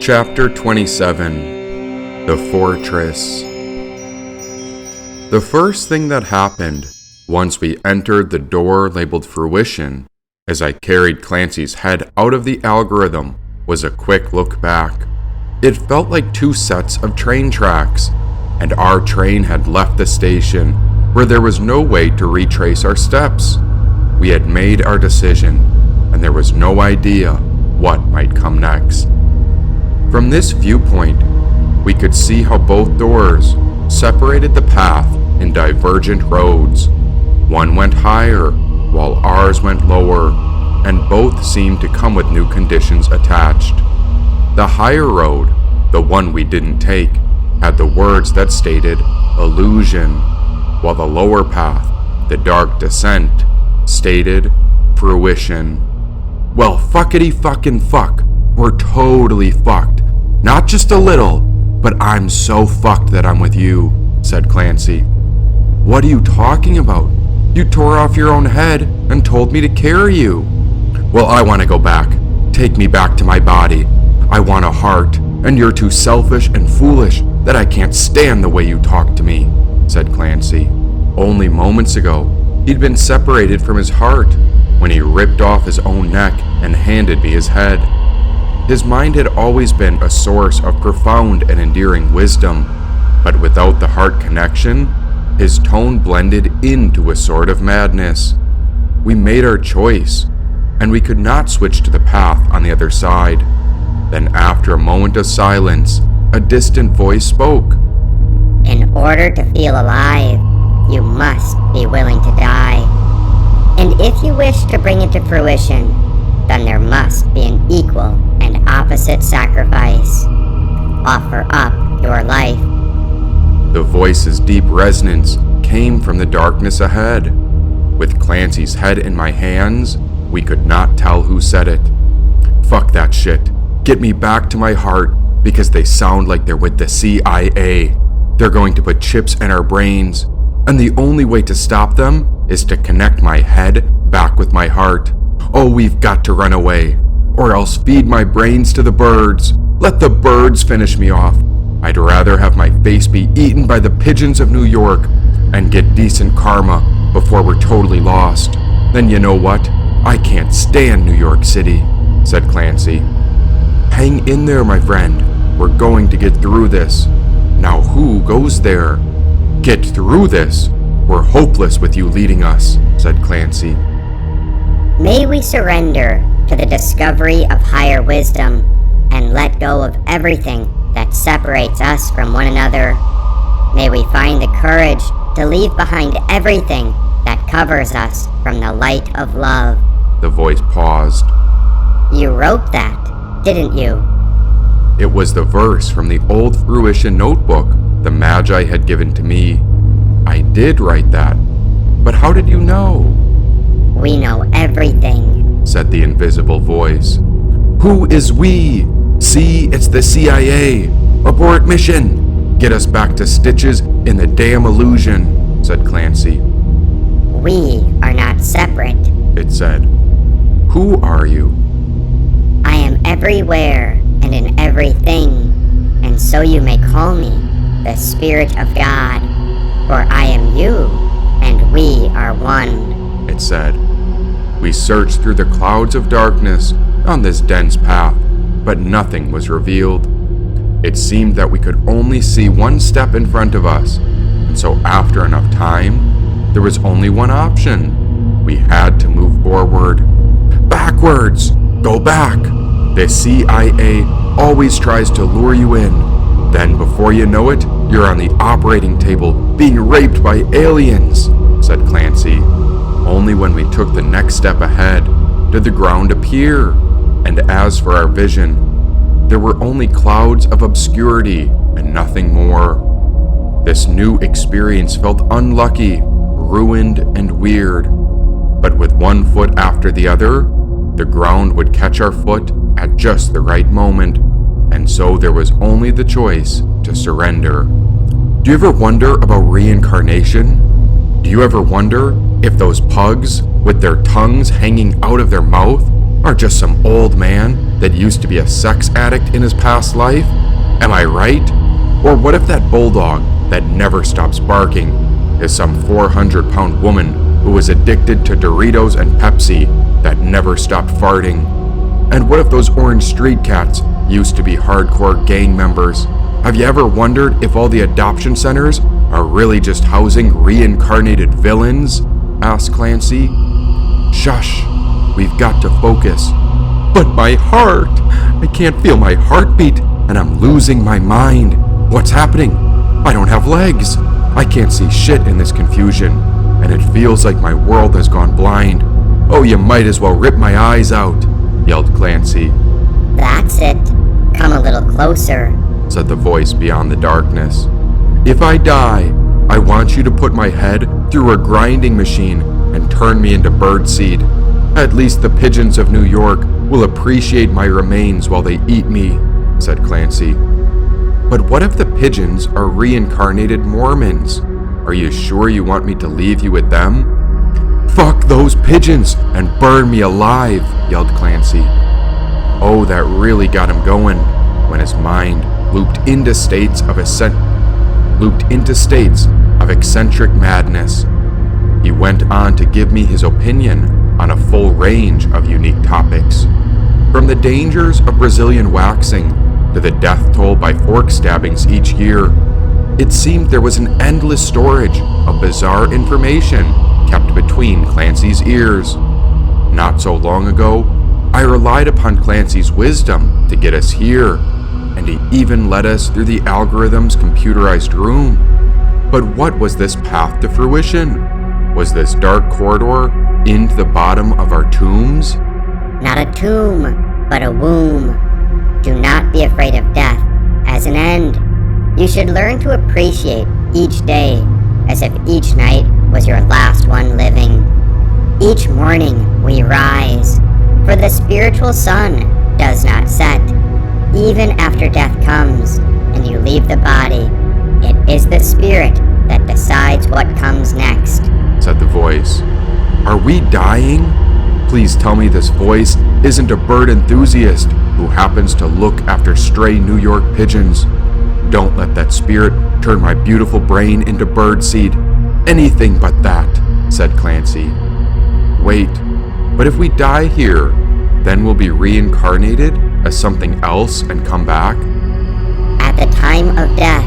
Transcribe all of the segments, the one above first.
Chapter 27 The Fortress. The first thing that happened, once we entered the door labeled Fruition, as I carried Clancy's head out of the algorithm, was a quick look back. It felt like two sets of train tracks, and our train had left the station where there was no way to retrace our steps. We had made our decision, and there was no idea what might come next. From this viewpoint, we could see how both doors separated the path in divergent roads. One went higher, while ours went lower, and both seemed to come with new conditions attached. The higher road, the one we didn't take, had the words that stated illusion, while the lower path, the dark descent, stated fruition. Well, fuckity fucking fuck. We're totally fucked. Not just a little, but I'm so fucked that I'm with you, said Clancy. What are you talking about? You tore off your own head and told me to carry you. Well, I want to go back. Take me back to my body. I want a heart, and you're too selfish and foolish that I can't stand the way you talk to me, said Clancy. Only moments ago, he'd been separated from his heart when he ripped off his own neck and handed me his head. His mind had always been a source of profound and endearing wisdom, but without the heart connection, his tone blended into a sort of madness. We made our choice, and we could not switch to the path on the other side. Then after a moment of silence, a distant voice spoke. In order to feel alive, you must be willing to die. And if you wish to bring it to fruition, then there must be an equal and opposite sacrifice. Offer up your life. The voice's deep resonance came from the darkness ahead. With Clancy's head in my hands, we could not tell who said it. Fuck that shit. Get me back to my heart, because they sound like they're with the CIA. They're going to put chips in our brains, and the only way to stop them is to connect my head back with my heart. Oh, we've got to run away, or else feed my brains to the birds. Let the birds finish me off. I'd rather have my face be eaten by the pigeons of New York and get decent karma before we're totally lost. Then you know what? I can't stand New York City, said Clancy. Hang in there, my friend. We're going to get through this. Now who goes there? Get through this? We're hopeless with you leading us, said Clancy. May we surrender to the discovery of higher wisdom and let go of everything that separates us from one another. May we find the courage to leave behind everything that covers us from the light of love. The voice paused. You wrote that, didn't you? It was the verse from the old Fruition notebook the Magi had given to me. I did write that. But how did you know? We know everything, said the invisible voice. Who is we? See, it's the CIA. Abort mission. Get us back to stitches in the damn illusion, said Clancy. We are not separate, it said. Who are you? I am everywhere and in everything, and so you may call me the Spirit of God, for I am you, and we are one, it said. We searched through the clouds of darkness on this dense path, but nothing was revealed. It seemed that we could only see one step in front of us, and so after enough time, there was only one option. We had to move forward. Backwards! Go back! The CIA always tries to lure you in. Then before you know it, you're on the operating table being raped by aliens, said Clancy. Only when we took the next step ahead did the ground appear, and as for our vision, there were only clouds of obscurity and nothing more. This new experience felt unlucky, ruined, and weird, but with one foot after the other, the ground would catch our foot at just the right moment, and so there was only the choice to surrender. Do you ever wonder about reincarnation? Do you ever wonder if those pugs, with their tongues hanging out of their mouth, are just some old man that used to be a sex addict in his past life? Am I right? Or what if that bulldog that never stops barking is some 400-pound woman who was addicted to Doritos and Pepsi that never stopped farting? And what if those orange street cats used to be hardcore gang members? Have you ever wondered if all the adoption centers are really just housing reincarnated villains? Asked Clancy. Shush, we've got to focus. But my heart! I can't feel my heartbeat, and I'm losing my mind. What's happening? I don't have legs. I can't see shit in this confusion, and it feels like my world has gone blind. Oh, you might as well rip my eyes out, yelled Clancy. That's it. Come a little closer, said the voice beyond the darkness. If I die, I want you to put my head through a grinding machine and turn me into birdseed. At least the pigeons of New York will appreciate my remains while they eat me, said Clancy. But what if the pigeons are reincarnated Mormons? Are you sure you want me to leave you with them? Fuck those pigeons and burn me alive, yelled Clancy. Oh, that really got him going when his mind looped into states of eccentric madness. He went on to give me his opinion on a full range of unique topics, from the dangers of Brazilian waxing to the death toll by fork stabbings each year. It seemed there was an endless storage of bizarre information kept between Clancy's ears. Not so long ago, I relied upon Clancy's wisdom to get us here, and he even led us through the algorithm's computerized room. But what was this path to fruition? Was this dark corridor into the bottom of our tombs? Not a tomb, but a womb. Do not be afraid of death as an end. You should learn to appreciate each day as if each night was your last one living. Each morning we rise, for the spiritual sun does not set. Even after death comes and you leave the body, it is the spirit that decides what comes next, said the voice. Are we dying? Please tell me this voice isn't a bird enthusiast who happens to look after stray New York pigeons. Don't let that spirit turn my beautiful brain into birdseed. Anything but that, said Clancy. Wait, but if we die here, then we'll be reincarnated as something else and come back? At the time of death,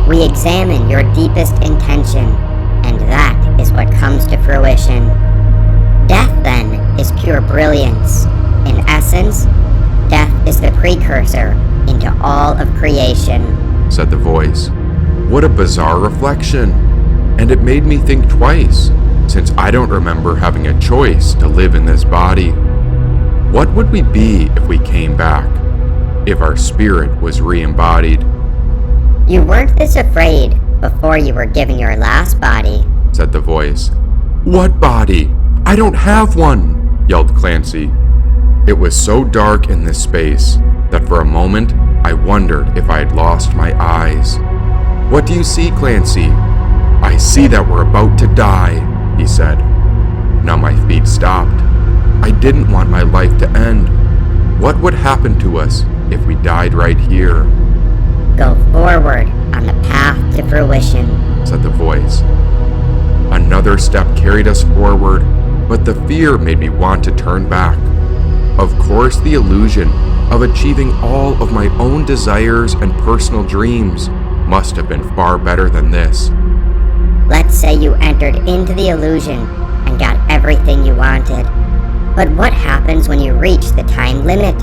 we examine your deepest intention, and that is what comes to fruition. Death, then, is pure brilliance. In essence, death is the precursor into all of creation, said the voice. What a bizarre reflection, and it made me think twice, since I don't remember having a choice to live in this body. What would we be if we came back, if our spirit was re-embodied? You weren't this afraid before you were given your last body, said the voice. What body? I don't have one, yelled Clancy. It was so dark in this space that for a moment I wondered if I had lost my eyes. What do you see, Clancy? I see that we're about to die, he said. Now my feet stopped. I didn't want my life to end. What would happen to us if we died right here? Go forward on the path to fruition, said the voice. Another step carried us forward, but the fear made me want to turn back. Of course, the illusion of achieving all of my own desires and personal dreams must have been far better than this. Let's say you entered into the illusion and got everything you wanted. But what happens when you reach the time limit?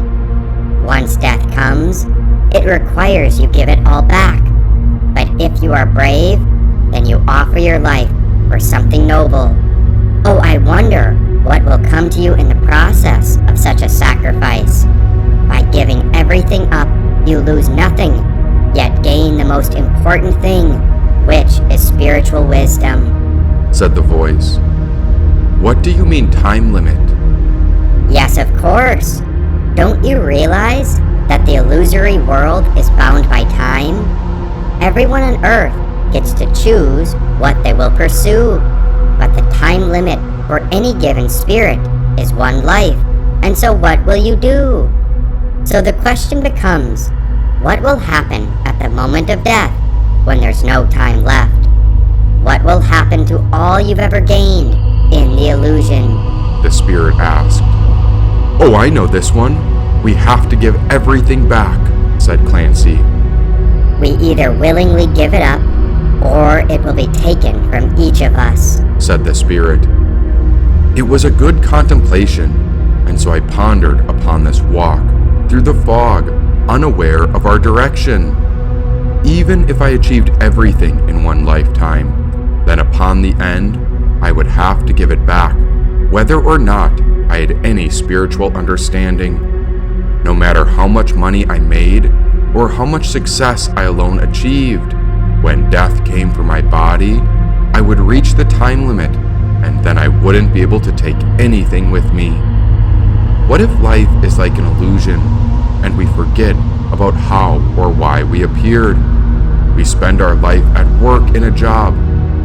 Once death comes, it requires you give it all back. But if you are brave, then you offer your life for something noble. Oh, I wonder what will come to you in the process of such a sacrifice. By giving everything up, you lose nothing, yet gain the most important thing, which is spiritual wisdom, said the voice. What do you mean time limit? Yes, of course. Don't you realize that the illusory world is bound by time? Everyone on Earth gets to choose what they will pursue, but the time limit for any given spirit is one life. And so what will you do? So the question becomes, what will happen at the moment of death when there's no time left? What will happen to all you've ever gained in the illusion? The spirit asked. Oh, I know this one. We have to give everything back, said Clancy. We either willingly give it up, or it will be taken from each of us, said the spirit. It was a good contemplation, and so I pondered upon this walk through the fog, unaware of our direction. Even if I achieved everything in one lifetime, then upon the end, I would have to give it back, whether or not I had any spiritual understanding. No matter how much money I made, or how much success I alone achieved, when death came for my body, I would reach the time limit, and then I wouldn't be able to take anything with me. What if life is like an illusion, and we forget about how or why we appeared? We spend our life at work in a job,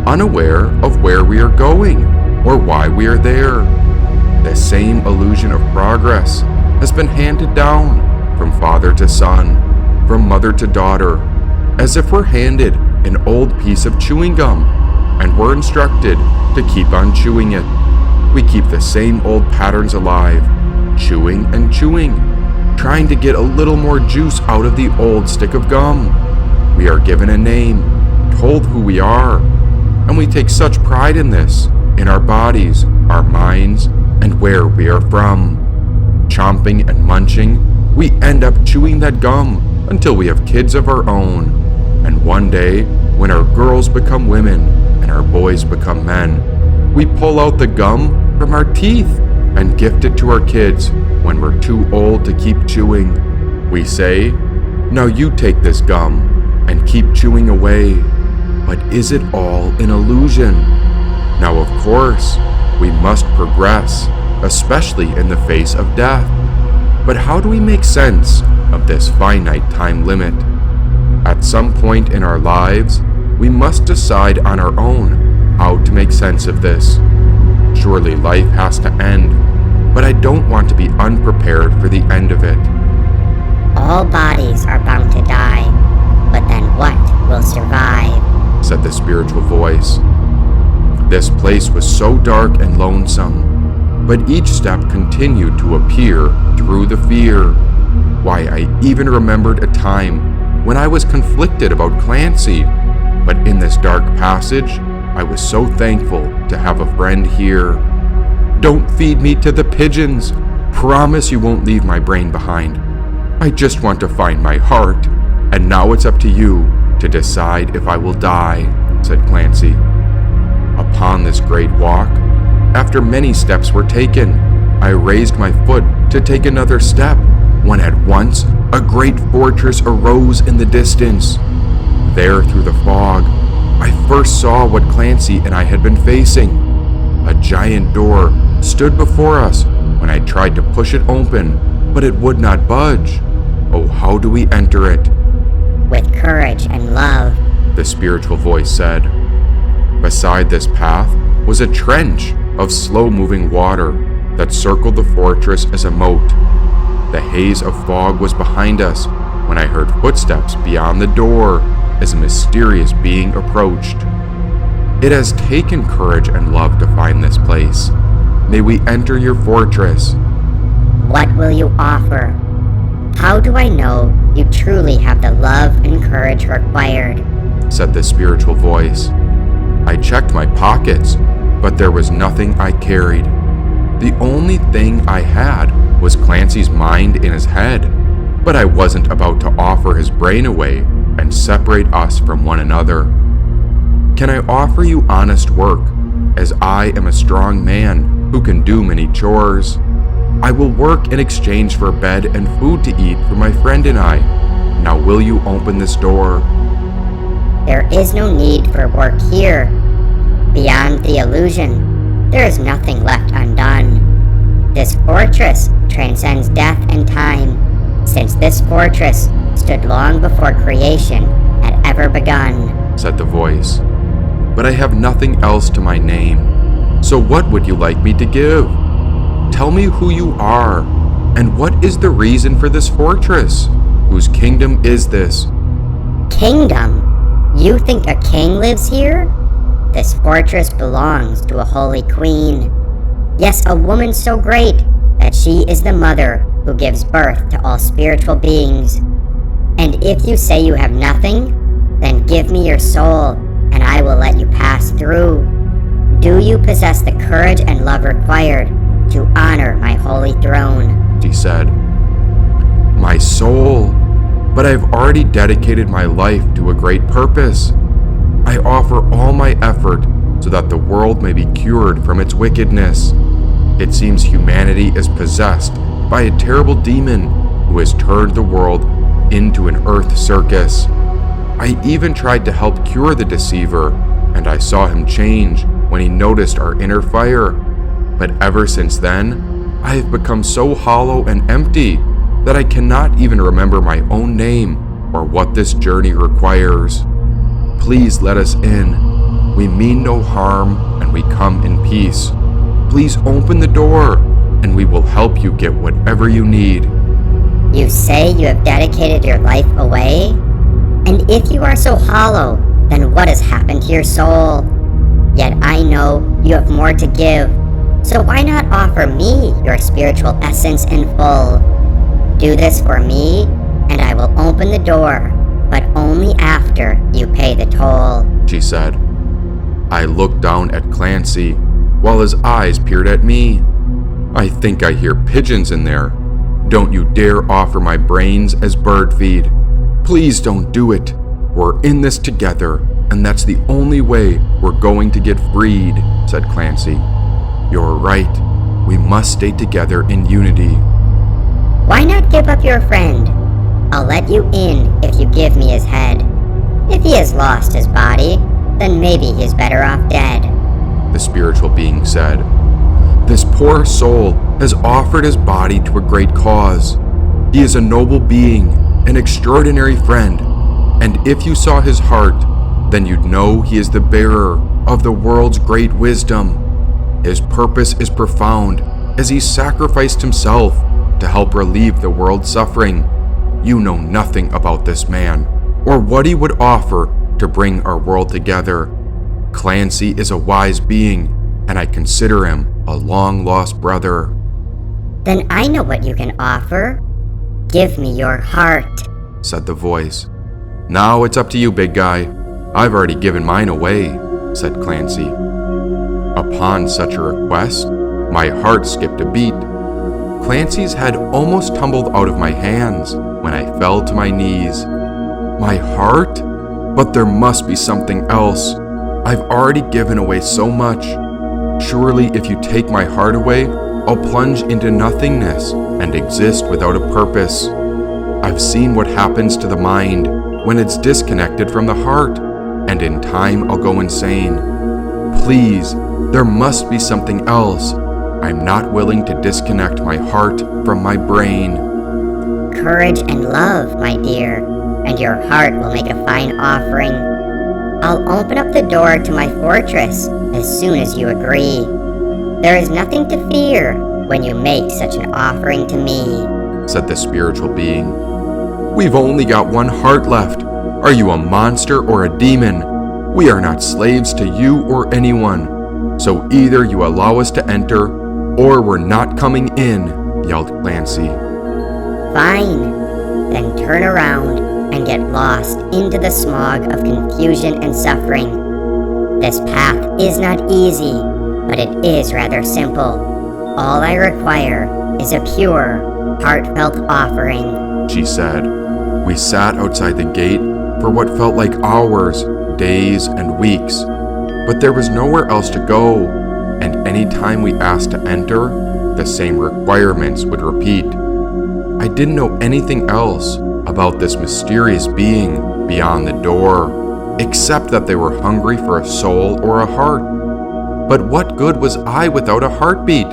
unaware of where we are going, or why we are there. The same illusion of progress has been handed down from father to son, from mother to daughter, as if we're handed an old piece of chewing gum, and we're instructed to keep on chewing it. We keep the same old patterns alive, chewing and chewing, trying to get a little more juice out of the old stick of gum. We are given a name, told who we are, and we take such pride in this, in our bodies, our minds, and where we are from. Chomping and munching, we end up chewing that gum until we have kids of our own. And one day, when our girls become women and our boys become men, we pull out the gum from our teeth and gift it to our kids when we're too old to keep chewing. We say, now you take this gum and keep chewing away. But is it all an illusion? Now, of course, we must progress, especially in the face of death. But how do we make sense of this finite time limit? At some point in our lives, we must decide on our own how to make sense of this. Surely life has to end, but I don't want to be unprepared for the end of it. All bodies are bound to die, but then what will survive? Said the spiritual voice. This place was so dark and lonesome, but each step continued to appear through the fear. Why, I even remembered a time when I was conflicted about Clancy, but in this dark passage, I was so thankful to have a friend here. Don't feed me to the pigeons. Promise you won't leave my brain behind. I just want to find my heart, and now it's up to you to decide if I will die, said Clancy. Upon this great walk, after many steps were taken, I raised my foot to take another step, when at once a great fortress arose in the distance. There through the fog, I first saw what Clancy and I had been facing. A giant door stood before us when I tried to push it open, but it would not budge. Oh, how do we enter it? With courage and love, the spiritual voice said. Beside this path was a trench of slow-moving water that circled the fortress as a moat. The haze of fog was behind us when I heard footsteps beyond the door as a mysterious being approached. It has taken courage and love to find this place. May we enter your fortress. What will you offer? How do I know you truly have the love and courage required? Said the spiritual voice. I checked my pockets, but there was nothing I carried. The only thing I had was Clancy's mind in his head, but I wasn't about to offer his brain away and separate us from one another. Can I offer you honest work, as I am a strong man who can do many chores? I will work in exchange for bed and food to eat for my friend and I. Now will you open this door? There is no need for work here. Beyond the illusion, there is nothing left undone. This fortress transcends death and time, since this fortress stood long before creation had ever begun, said the voice. But I have nothing else to my name. So what would you like me to give? Tell me who you are. And what is the reason for this fortress? Whose kingdom is this? Kingdom? You think a king lives here? This fortress belongs to a holy queen. Yes, a woman so great that she is the mother who gives birth to all spiritual beings. And if you say you have nothing, then give me your soul, and I will let you pass through. Do you possess the courage and love required to honor my holy throne? She said. My soul, but I've already dedicated my life to a great purpose. I offer all my effort so that the world may be cured from its wickedness. It seems humanity is possessed by a terrible demon who has turned the world into an earth circus. I even tried to help cure the deceiver, and I saw him change when he noticed our inner fire. But ever since then, I have become so hollow and empty that I cannot even remember my own name or what this journey requires. Please let us in. We mean no harm, and we come in peace. Please open the door, and we will help you get whatever you need. You say you have dedicated your life away? And if you are so hollow, then what has happened to your soul? Yet I know you have more to give, so why not offer me your spiritual essence in full? Do this for me, and I will open the door, but only after you pay the toll, she said. I looked down at Clancy, while his eyes peered at me. I think I hear pigeons in there. Don't you dare offer my brains as bird feed. Please don't do it. We're in this together, and that's the only way we're going to get freed, said Clancy. You're right. We must stay together in unity. Why not give up your friend? I'll let you in if you give me his head. If he has lost his body, then maybe he's better off dead, the spiritual being said. This poor soul has offered his body to a great cause. He is a noble being, an extraordinary friend, and if you saw his heart, then you'd know he is the bearer of the world's great wisdom. His purpose is profound, as he sacrificed himself to help relieve the world's suffering. You know nothing about this man, or what he would offer to bring our world together. Clancy is a wise being, and I consider him a long-lost brother. Then I know what you can offer. Give me your heart, said the voice. Now it's up to you, big guy. I've already given mine away, said Clancy. Upon such a request, my heart skipped a beat. Clancy's head almost tumbled out of my hands when I fell to my knees. My heart? But there must be something else. I've already given away so much. Surely if you take my heart away, I'll plunge into nothingness and exist without a purpose. I've seen what happens to the mind when it's disconnected from the heart, and in time I'll go insane. Please, there must be something else. I'm not willing to disconnect my heart from my brain. Courage and love, my dear, and your heart will make a fine offering. I'll open up the door to my fortress as soon as you agree. There is nothing to fear when you make such an offering to me, said the spiritual being. We've only got one heart left. Are you a monster or a demon? We are not slaves to you or anyone. So either you allow us to enter, or we're not coming in, yelled Clancy. Fine. Then turn around and get lost into the smog of confusion and suffering. This path is not easy, but it is rather simple. All I require is a pure, heartfelt offering, she said. We sat outside the gate for what felt like hours, days, and weeks, but there was nowhere else to go, and any time we asked to enter, the same requirements would repeat. I didn't know anything else about this mysterious being beyond the door, except that they were hungry for a soul or a heart. But what good was I without a heartbeat?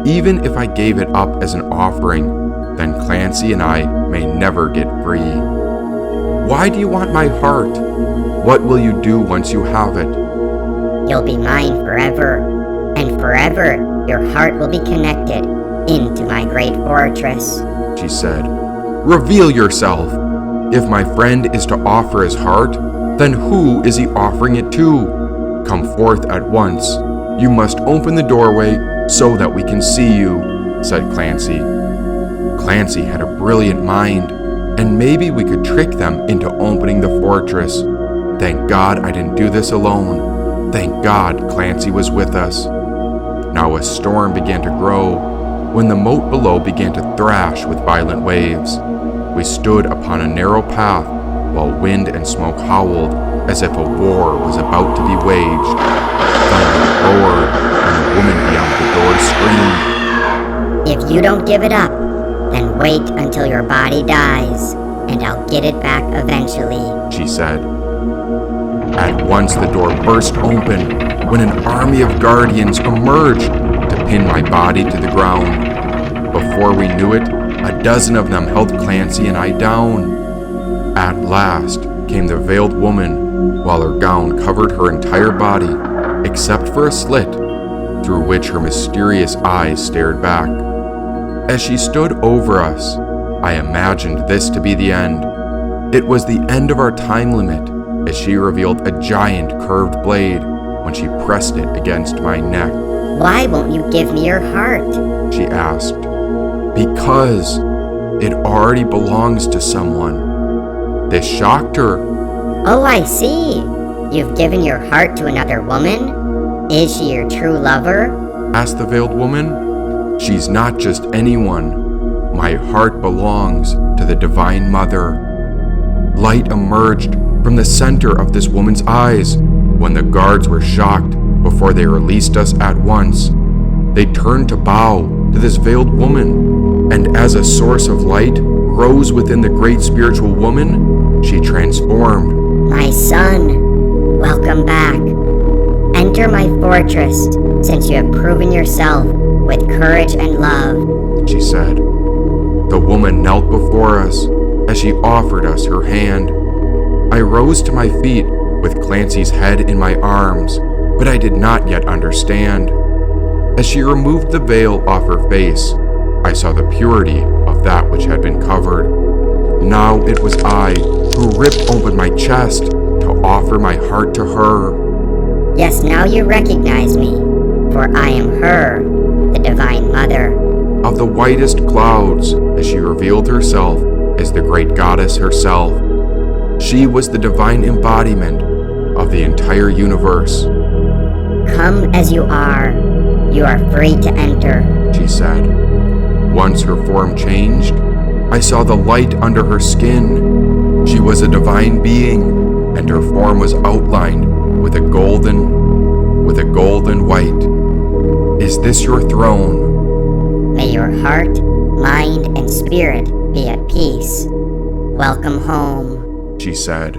Even if I gave it up as an offering, then Clancy and I may never get free. Why do you want my heart? What will you do once you have it? You'll be mine forever, and forever your heart will be connected into my great fortress," she said. "Reveal yourself. If my friend is to offer his heart, then who is he offering it to? Come forth at once. You must open the doorway so that we can see you," said Clancy. Clancy had a brilliant mind, and maybe we could trick them into opening the fortress. Thank God I didn't do this alone. Thank God Clancy was with us. Now a storm began to grow, when the moat below began to thrash with violent waves. We stood upon a narrow path while wind and smoke howled as if a war was about to be waged. Thunder roared, and the woman beyond the door screamed. "If you don't give it up, then wait until your body dies, and I'll get it back eventually," she said. At once the door burst open when an army of guardians emerged to pin my body to the ground. Before we knew it, a dozen of them held Clancy and I down. At last came the veiled woman, while her gown covered her entire body, except for a slit, through which her mysterious eyes stared back. As she stood over us, I imagined this to be the end. It was the end of our time limit, as she revealed a giant curved blade when she pressed it against my neck. "Why won't you give me your heart?" she asked. "Because it already belongs to someone." This shocked her. "Oh, I see. You've given your heart to another woman? Is she your true lover?" asked the veiled woman. "She's not just anyone. My heart belongs to the Divine Mother." Light emerged from the center of this woman's eyes when the guards were shocked before they released us at once. They turned to bow to this veiled woman, and as a source of light rose within the great spiritual woman, she transformed. "My son, welcome back. Enter my fortress, since you have proven yourself with courage and love," she said. The woman knelt before us as she offered us her hand. I rose to my feet with Clancy's head in my arms, but I did not yet understand. As she removed the veil off her face, I saw the purity of that which had been covered. Now it was I who ripped open my chest to offer my heart to her. "Yes, now you recognize me, for I am her, the Divine Mother." Of the whitest clouds, as she revealed herself as the great goddess herself. She was the divine embodiment of the entire universe. "Come as you are. You are free to enter," she said. Once her form changed, I saw the light under her skin. She was a divine being, and her form was outlined with a golden white. "Is this your throne?" "May your heart, mind, and spirit be at peace. Welcome home," she said.